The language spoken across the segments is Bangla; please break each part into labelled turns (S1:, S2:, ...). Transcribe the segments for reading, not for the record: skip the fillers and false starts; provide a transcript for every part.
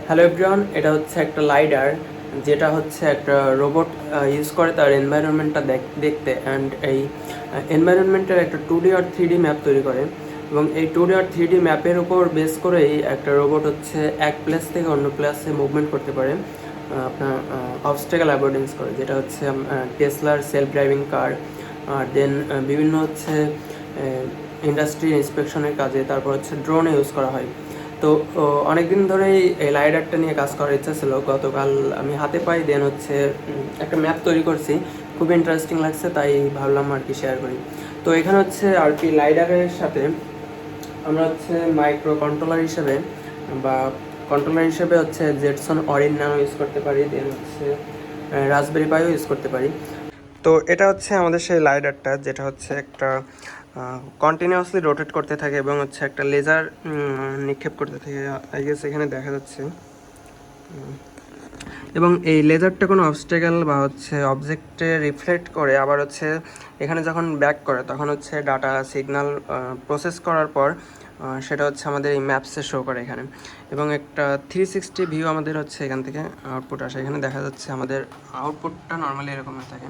S1: হ্যালো এভরিওয়ান, এটা হচ্ছে একটা লাইডার, যেটা হচ্ছে একটা রোবট ইউজ করে তার এনভায়রনমেন্টটা দেখতে অ্যান্ড এই এনভায়রনমেন্টের একটা 2D আর 3D ম্যাপ তৈরি করে। এবং এই 2D আর 3D ম্যাপের উপর বেস করেই একটা রোবট হচ্ছে এক প্লেস থেকে অন্য প্লেসে মুভমেন্ট করতে পারে, আপনার অবস্টেকেল অ্যাভয়েডেন্স করে, যেটা হচ্ছে টেসলার সেলফ ড্রাইভিং কার, আর দেন বিভিন্ন হচ্ছে ইন্ডাস্ট্রি ইন্সপেকশনের কাজে, তারপর হচ্ছে ড্রোনে ইউজ করা হয়। তো অনেক দিন ধরেই এই লাইডারটা নিয়ে কাজ করার ইচ্ছা ছিল। গতকাল আমি হাতে পাই, দেন হচ্ছে একটা ম্যাপ তৈরি করছি, খুব ইন্টারেস্টিং লাগছে, তাই ভাবলাম আর কি শেয়ার করি। তো এখানে হচ্ছে আর কি লাইডারের সাথে আমরা হচ্ছে মাইক্রো কন্ট্রোলার হিসেবে বা কন্ট্রোলার হিসেবে হচ্ছে জেটসন অরিন নাও ইউজ করতে পারি, দেন হচ্ছে রাসবেরি পাইও ইউজ করতে পারি। তো এটা হচ্ছে আমাদের সেই লাইডারটা, যেটা হচ্ছে একটা কন্টিনিউয়াসলি রোটেট করতে থাকে এবং হচ্ছে একটা লেজার নিক্ষেপ করতে থাকে। আই গেস এখানে দেখা যাচ্ছে। এবং এই লেজারটা কোনো অবস্টেকেল বা হচ্ছে অবজেক্টে রিফ্লেক্ট করে, আবার হচ্ছে এখানে যখন ব্যাক করে তখন হচ্ছে ডাটা সিগন্যাল প্রসেস করার পর সেটা হচ্ছে আমাদের এই ম্যাপসে শো করে এখানে। এবং একটা 360 ভিউ আমাদের হচ্ছে এখান থেকে আউটপুট আসে। এখানে দেখা যাচ্ছে আমাদের আউটপুটটা নর্মালি এরকম হয়ে থাকে।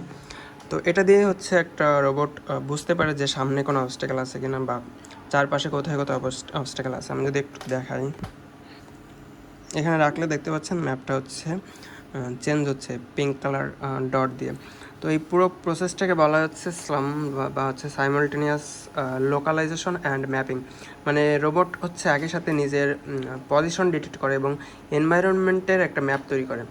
S1: তো এটা দিয়ে হচ্ছে একটা রোবট বুঝতে পারে যে সামনে কোনো অবস্টেকেল আছে কিনা বা চারপাশে কোথায় কোথায় অবস্টেকেল আছে। আমি যদি একটু দেখাই, এখানে রাখলে দেখতে পাচ্ছেন ম্যাপটা হচ্ছে চেঞ্জ হচ্ছে পিঙ্ক কালার ডট দিয়ে। তো এই পুরো প্রসেসটাকে বলা হচ্ছে স্লাম বা হচ্ছে সাইমালটেনিয়াস লোকালাইজেশন অ্যান্ড ম্যাপিং। মানে রোবট হচ্ছে একই সাথে নিজের পজিশন ডিটেক্ট করে এবং এনভায়রনমেন্টের একটা ম্যাপ তৈরি করে।